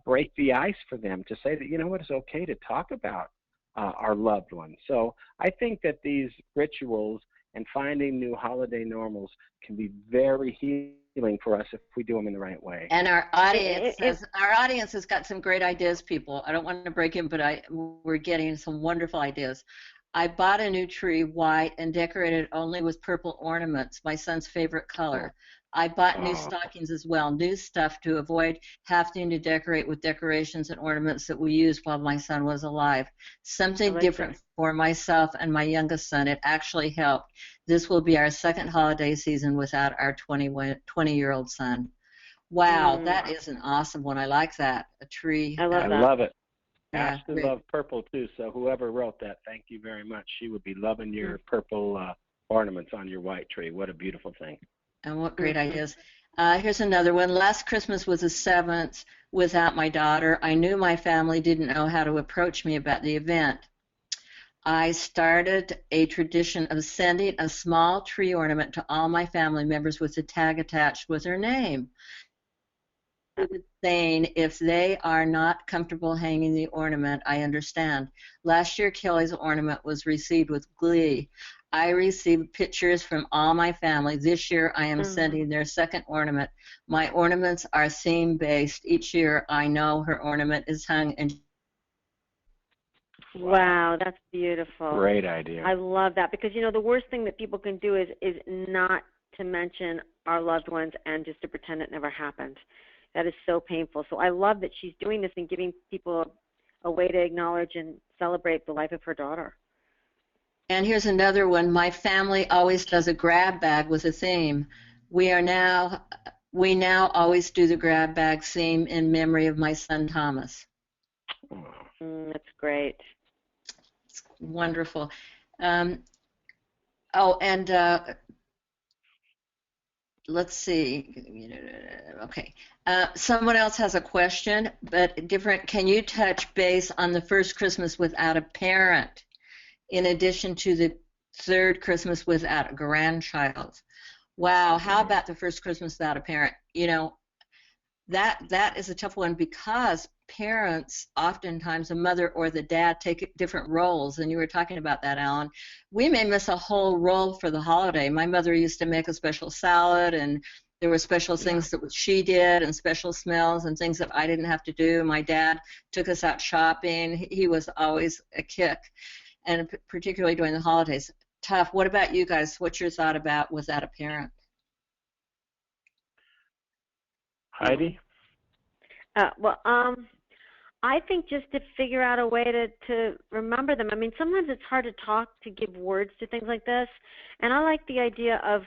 break the ice for them to say that, it's okay to talk about our loved ones. So I think that these rituals and finding new holiday normals can be very healing for us if we do them in the right way. And our audience has got some great ideas, people. I don't want to break in, but we're getting some wonderful ideas. I bought a new tree, white, and decorated only with purple ornaments, my son's favorite color. I bought new stockings as well, new stuff to avoid having to decorate with decorations and ornaments that we used while my son was alive. Something different for myself and my youngest son. It actually helped. This will be our second holiday season without our 20-year-old son. Wow, that is an awesome one. I like that. A tree. I love that. I love it. Yeah, Ashley loved purple too, so whoever wrote that, thank you very much. She would be loving your purple ornaments on your white tree. What a beautiful thing. And what great ideas. Here's another one. Last Christmas was the 7th without my daughter. I knew my family didn't know how to approach me about the event. I started a tradition of sending a small tree ornament to all my family members with a tag attached with her name. Saying if they are not comfortable hanging the ornament, I understand. Last year, Kelly's ornament was received with glee. I received pictures from all my family. This year, I am sending their second ornament. My ornaments are theme-based. Each year, I know her ornament is hung and. Wow, that's beautiful. Great idea. I love that because, the worst thing that people can do is not to mention our loved ones and just to pretend it never happened. That is so painful. So I love that she's doing this and giving people a way to acknowledge and celebrate the life of her daughter. And here's another one. My family always does a grab bag with a theme. We now always do the grab bag theme in memory of my son Thomas. That's great. It's wonderful. Let's see. Okay. Someone else has a question, but different. Can you touch base on the first Christmas without a parent, in addition to the third Christmas without a grandchild? Wow. How about the first Christmas without a parent? That is a tough one because parents, oftentimes the mother or the dad, take different roles, and you were talking about that, Alan. We may miss a whole role for the holiday. My mother used to make a special salad, and there were special things that she did, and special smells and things that I didn't have to do. My dad took us out shopping. He was always a kick, and particularly during the holidays. Tough. What about you guys? What's your thought about without a parent? Heidi? I think just to figure out a way to remember them. I mean, sometimes it's hard to talk, to give words to things like this. And I like the idea of,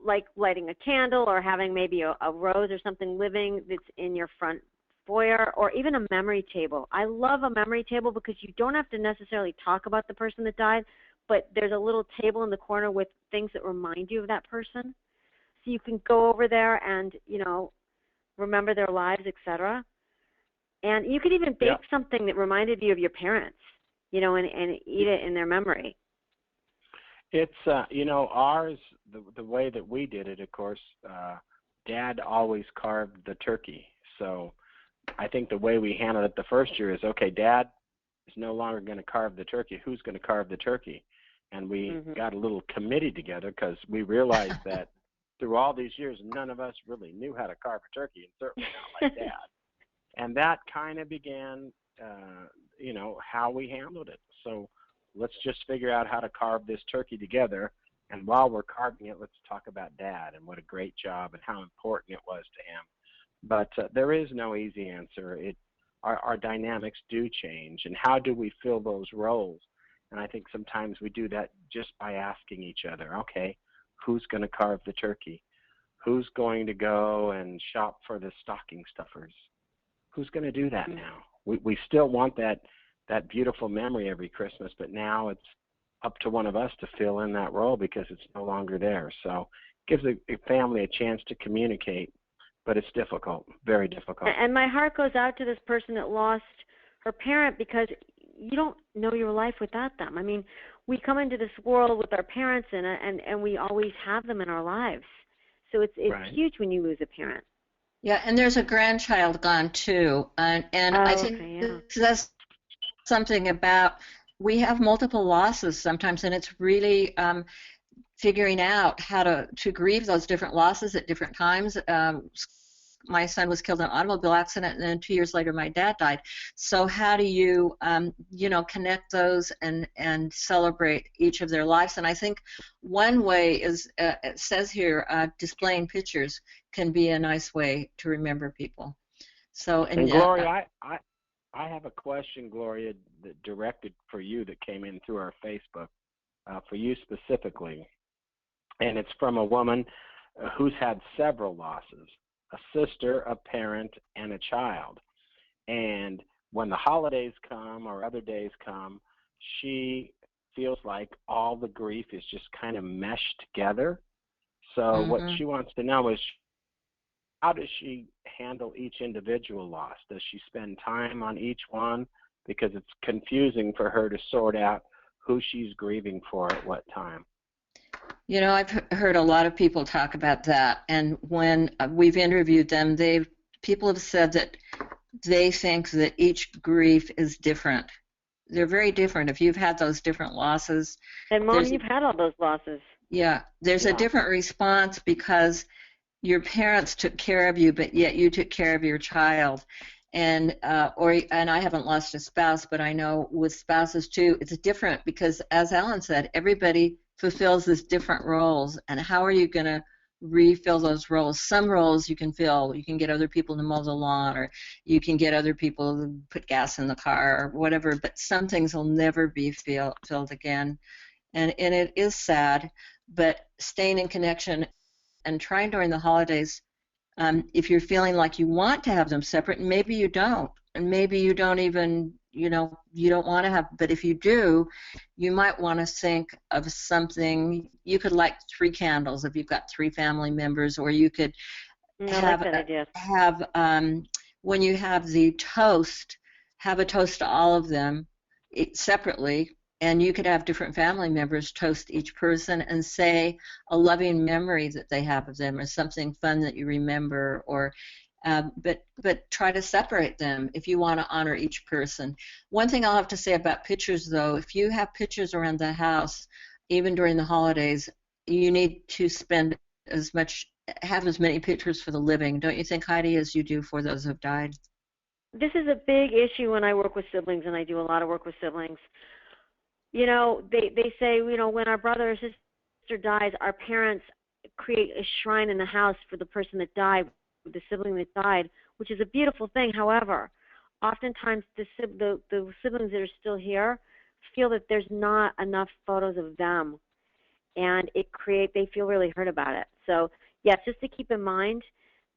like lighting a candle or having maybe a rose or something living that's in your front foyer, or even a memory table. I love a memory table because you don't have to necessarily talk about the person that died, but there's a little table in the corner with things that remind you of that person. So you can go over there and, remember their lives, etc. And you could even bake something that reminded you of your parents, and eat it in their memory. It's, ours, the way that we did it, of course, Dad always carved the turkey. So I think the way we handled it the first year is, okay, Dad is no longer going to carve the turkey. Who's going to carve the turkey? And we got a little committee together because we realized that through all these years, none of us really knew how to carve a turkey, and certainly not like Dad. And that kind of began, how we handled it. So let's just figure out how to carve this turkey together. And while we're carving it, let's talk about Dad and what a great job and how important it was to him. But there is no easy answer. Our dynamics do change. And how do we fill those roles? And I think sometimes we do that just by asking each other, okay, who's going to carve the turkey? Who's going to go and shop for the stocking stuffers? Who's going to do that now? We still want that beautiful memory every Christmas, but now it's up to one of us to fill in that role because it's no longer there. So it gives a family a chance to communicate, but it's difficult, very difficult. And my heart goes out to this person that lost her parent, because you don't know your life without them. I mean, we come into this world with our parents in it, and we always have them in our lives. So it's Right. huge when you lose a parent. Yeah, and there's a grandchild gone too, and I think that's something about, we have multiple losses sometimes, and it's really figuring out how to grieve those different losses at different times. My son was killed in an automobile accident, and then 2 years later my dad died. So how do you, connect those and celebrate each of their lives? And I think one way is, it says here, displaying pictures can be a nice way to remember people. So, and Gloria, I have a question, Gloria, that directed for you that came in through our Facebook, for you specifically. And it's from a woman who's had several losses, a sister, a parent, and a child. And when the holidays come or other days come, she feels like all the grief is just kind of meshed together. So what she wants to know is, how does she handle each individual loss? Does she spend time on each one? Because it's confusing for her to sort out who she's grieving for at what time. I've heard a lot of people talk about that, and when we've interviewed them, people have said that they think that each grief is different. They're very different. If you've had those different losses, and Mom, you've had all those losses. Yeah, there's a different response because your parents took care of you, but yet you took care of your child. And I haven't lost a spouse, but I know with spouses too, it's different because, as Alan said, everybody fulfills these different roles, and how are you going to refill those roles? Some roles you can fill. You can get other people to mow the lawn, or you can get other people to put gas in the car, or whatever, but some things will never be filled again. And it is sad, but staying in connection and trying during the holidays, if you're feeling like you want to have them separate, and maybe you don't, and maybe you don't even, you don't want to have, but if you do, you might want to think of something. You could light 3 candles if you've got 3 family members, or you could have when you have the toast, have a toast to all of them separately, and you could have different family members toast each person and say a loving memory that they have of them, or something fun that you remember, or but try to separate them if you want to honor each person. One thing I'll have to say about pictures, though, if you have pictures around the house, even during the holidays, you need to have as many pictures for the living, don't you think, Heidi, as you do for those who have died? This is a big issue when I work with siblings, and I do a lot of work with siblings. You know, they say, you know, when our brother or sister dies, our parents create a shrine in the house for the person that died, the sibling that died, which is a beautiful thing. However, oftentimes the siblings that are still here feel that there's not enough photos of them, and they feel really hurt about it. So yes, just to keep in mind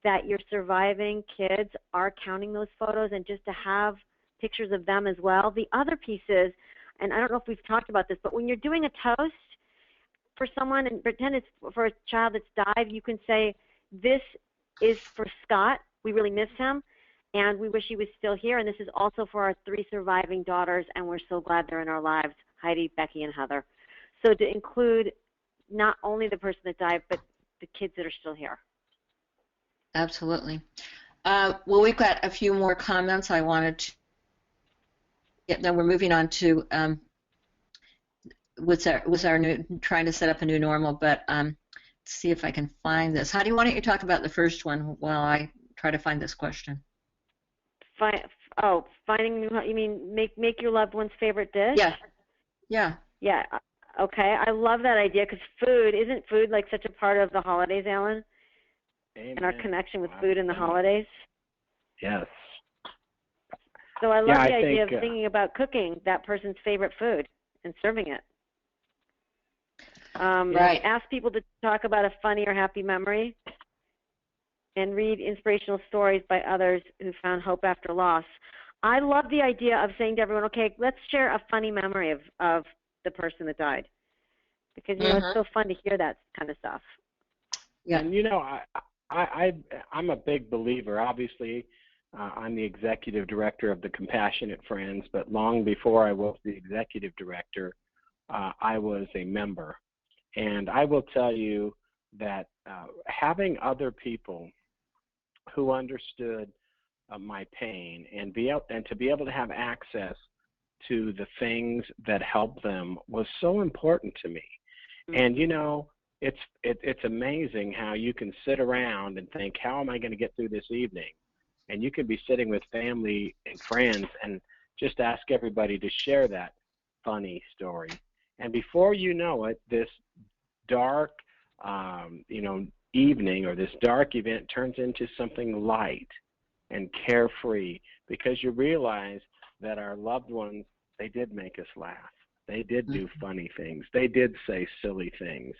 that your surviving kids are counting those photos, and just to have pictures of them as well. The other piece is, and I don't know if we've talked about this, but when you're doing a toast for someone and pretend it's for a child that's died, you can say, this is for Scott. We really miss him, and we wish he was still here. And this is also for our 3 surviving daughters, and we're so glad they're in our lives, Heidi, Becky, and Heather. So to include not only the person that died, but the kids that are still here. Absolutely. Well, we've got a few more comments I wanted to get. Then we're moving on to what's our new, trying to set up a new normal, but let's see if I can find this. Heidi, why don't you talk about the first one while I try to find this question? Finding new, you mean make your loved one's favorite dish? Yeah. Okay, I love that idea, because isn't food like such a part of the holidays, Alan? Amen. And our connection with food in the holidays? Yes. So I love the idea of thinking about cooking that person's favorite food and serving it. Right. Ask people to talk about a funny or happy memory, and read inspirational stories by others who found hope after loss. I love the idea of saying to everyone, okay, let's share a funny memory of the person that died, because you know it's so fun to hear that kind of stuff. Yeah. And you know, I'm a big believer. Obviously, I'm the executive director of the Compassionate Friends, but long before I was the executive director, I was a member. And I will tell you that having other people who understood my pain and to be able to have access to the things that help them was so important to me. And you know, it's amazing how you can sit around and think, how am I going to get through this evening? And you can be sitting with family and friends and just ask everybody to share that funny story. And before you know it, this dark, evening or this dark event turns into something light and carefree, because you realize that our loved ones, they did make us laugh. They did do funny things. They did say silly things.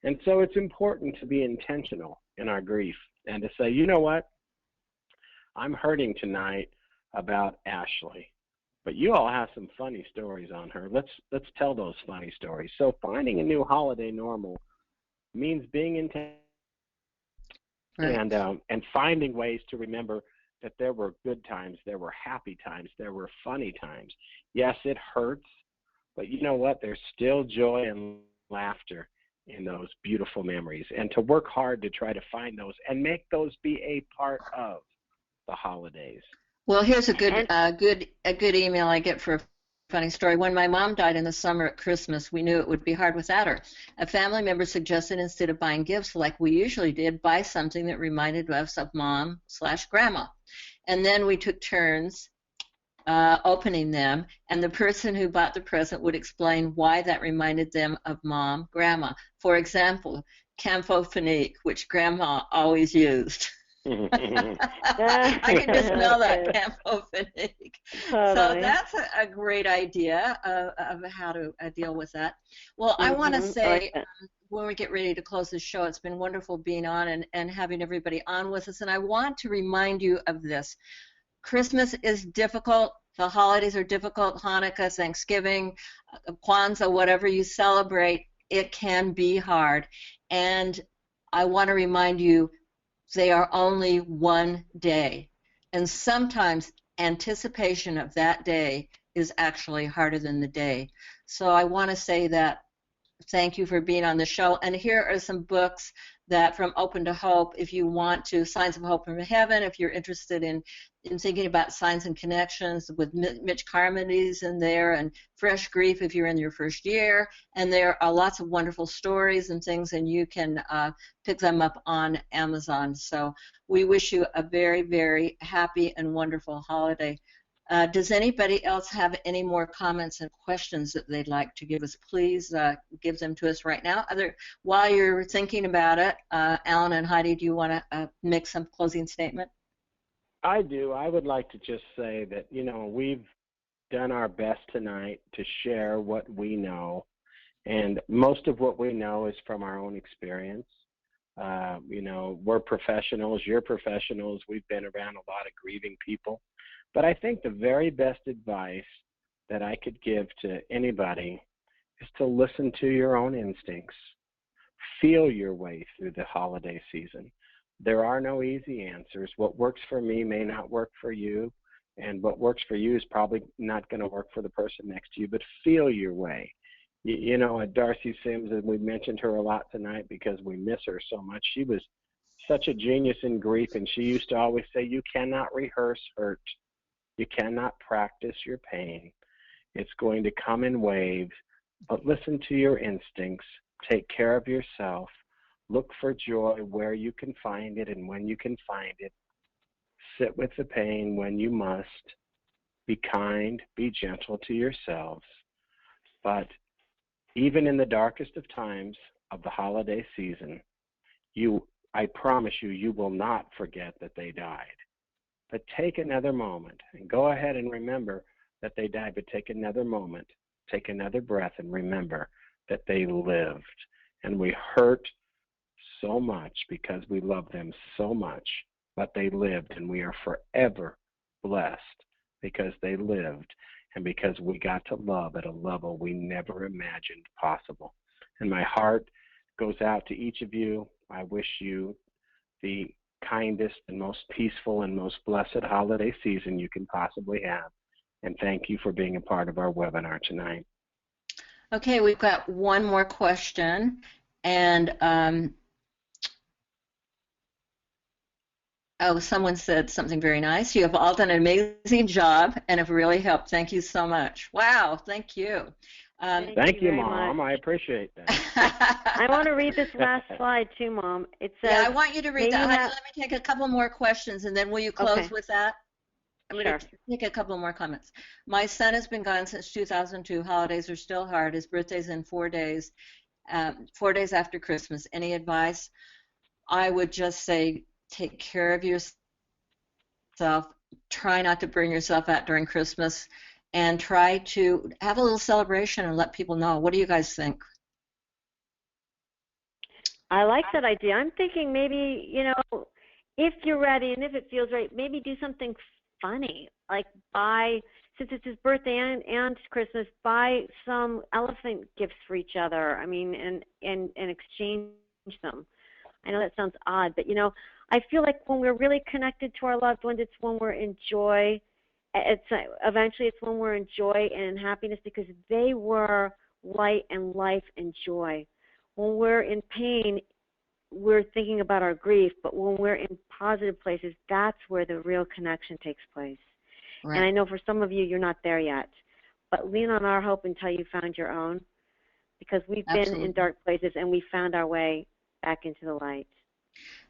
And so it's important to be intentional in our grief and to say, you know what? I'm hurting tonight about Ashley, but you all have some funny stories on her. Let's tell those funny stories. So finding a new holiday normal means being intentional, and finding ways to remember that there were good times, there were happy times, there were funny times. Yes, it hurts, but you know what? There's still joy and laughter in those beautiful memories, and to work hard to try to find those and make those be a part of the holidays. Well, here's a good email I get for a funny story. When my mom died in the summer at Christmas, we knew it would be hard without her. A family member suggested, instead of buying gifts like we usually did, buy something that reminded us of Mom/Grandma. And then we took turns opening them, and the person who bought the present would explain why that reminded them of Mom, Grandma. For example, Campho-Phenique, which Grandma always used. I can just smell that Campho-Phenique. So that's a great idea of how to deal with that. Well, I want to say, when we get ready to close the show, it's been wonderful being on and having everybody on with us. And I want to remind you of this. Christmas is difficult. The holidays are difficult. Hanukkah, Thanksgiving, Kwanzaa, whatever you celebrate, it can be hard. And I want to remind you, they are only one day. And sometimes anticipation of that day is actually harder than the day. So I want to say that thank you for being on the show. And here are some books that from Open to Hope, if you want to, Signs of Hope from Heaven, if you're interested in thinking about signs and connections with Mitch Carmody's in there, and Fresh Grief if you're in your first year. And there are lots of wonderful stories and things, and you can pick them up on Amazon. So we wish you a very, very happy and wonderful holiday. Does anybody else have any more comments and questions that they'd like to give us? Please give them to us right now. While you're thinking about it, Alan and Heidi, do you want to make some closing statement? I do. I would like to just say that, we've done our best tonight to share what we know, and most of what we know is from our own experience. We're professionals, you're professionals, we've been around a lot of grieving people. But I think the very best advice that I could give to anybody is to listen to your own instincts. Feel your way through the holiday season. There are no easy answers. What works for me may not work for you, and what works for you is probably not going to work for the person next to you, but feel your way. Darcy Sims, and we mentioned her a lot tonight because we miss her so much. She was such a genius in grief, and she used to always say, you cannot rehearse hurt. You cannot practice your pain. It's going to come in waves, but listen to your instincts. Take care of yourself. Look for joy where you can find it and when you can find it. Sit with the pain when you must. Be kind, be gentle to yourselves. But even in the darkest of times of the holiday season, I promise you, you will not forget that they died. But take another moment and go ahead and remember that they died, but take another moment, take another breath, and remember that they lived. And we hurt so much because we love them so much, but they lived, and we are forever blessed because they lived and because we got to love at a level we never imagined possible. And my heart goes out to each of you. I wish you the kindest and most peaceful and most blessed holiday season you can possibly have. And thank you for being a part of our webinar tonight. Okay, we've got one more question. And someone said something very nice. You have all done an amazing job and have really helped. Thank you so much. Wow, thank you. Thank you, Mom. I appreciate that. I want to read this last slide too, Mom. It says, yeah, I want you to read that. Let me take a couple more questions, and then will you close with that? I'm going to take a couple more comments. My son has been gone since 2002. Holidays are still hard. His birthday's in 4 days, 4 days after Christmas. Any advice? I would just say take care of yourself. Try not to bring yourself out during Christmas. And try to have a little celebration and let people know. What do you guys think? I like that idea. I'm thinking maybe, if you're ready and if it feels right, maybe do something funny. Like since it's his birthday and Christmas, buy some elephant gifts for each other. I mean, and exchange them. I know that sounds odd, but, I feel like when we're really connected to our loved ones, it's when we're in joy. Eventually it's when we're in joy and in happiness because they were light and life and joy. When we're in pain, we're thinking about our grief, but when we're in positive places, that's where the real connection takes place. Right. And I know for some of you, you're not there yet, but lean on our hope until you found your own, because we've been in dark places and we found our way back into the light.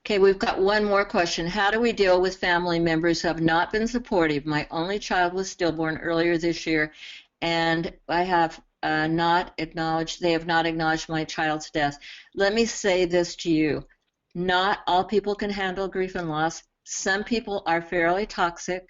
Okay, we've got one more question. How do we deal with family members who have not been supportive? My only child was stillborn earlier this year, and I have they have not acknowledged my child's death. Let me say this to you. Not all people can handle grief and loss. Some people are fairly toxic.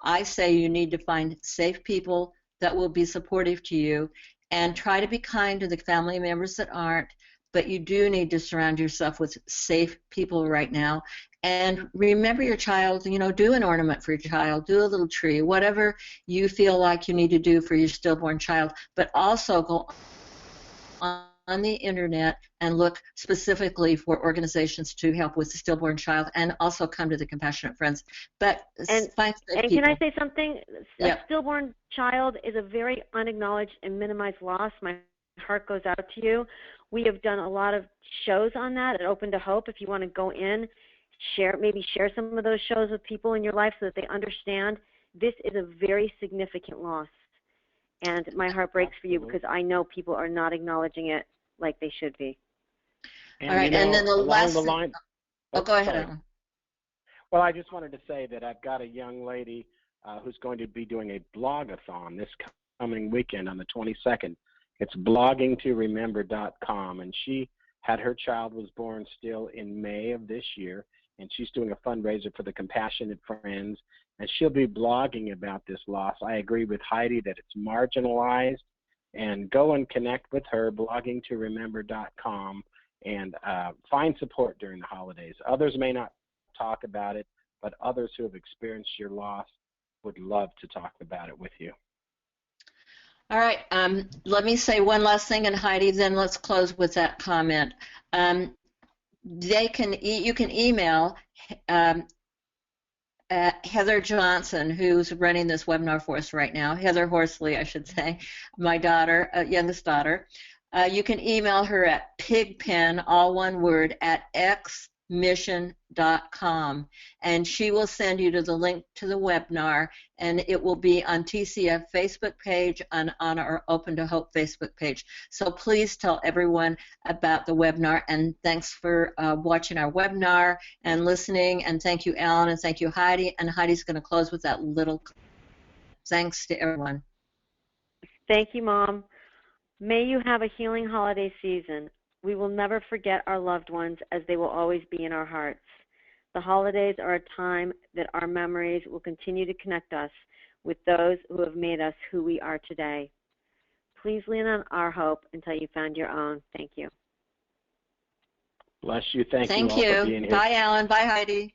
I say you need to find safe people that will be supportive to you, and try to be kind to the family members that aren't. But you do need to surround yourself with safe people right now. And remember your child, do an ornament for your child, do a little tree, whatever you feel like you need to do for your stillborn child. But also go on the internet and look specifically for organizations to help with the stillborn child, and also come to the Compassionate Friends. But find safe people. Can I say something? A stillborn child is a very unacknowledged and minimized loss. My heart goes out to you. We have done a lot of shows on that at Open to Hope. If you want to go in, maybe share some of those shows with people in your life so that they understand this is a very significant loss. And my heart breaks for you because I know people are not acknowledging it like they should be. And, all right, and then the last. Go ahead, Alan. Well, I just wanted to say that I've got a young lady who's going to be doing a blogathon this coming weekend on the 22nd. It's bloggingtoremember.com, and she had her child was born still in May of this year, and she's doing a fundraiser for the Compassionate Friends, and she'll be blogging about this loss. I agree with Heidi that it's marginalized, and go and connect with her, bloggingtoremember.com, and find support during the holidays. Others may not talk about it, but others who have experienced your loss would love to talk about it with you. All right, let me say one last thing, and Heidi, then let's close with that comment. You can email Heather Johnson, who's running this webinar for us right now, Heather Horsley, I should say, my daughter, youngest daughter. You can email her at pigpen, all one word, at xmission.com, and she will send you to the link to the webinar, and it will be on TCF Facebook page and on our Open to Hope Facebook page. So please tell everyone about the webinar, and thanks for watching our webinar and listening, and thank you, Alan, and thank you, Heidi, and Heidi's going to close with that little thanks to everyone. Thank you, Mom. May you have a healing holiday season. We will never forget our loved ones, as they will always be in our hearts. The holidays are a time that our memories will continue to connect us with those who have made us who we are today. Please lean on our hope until you found your own. Thank you. Bless you. Thank you all for being here. Bye, Alan. Bye, Heidi.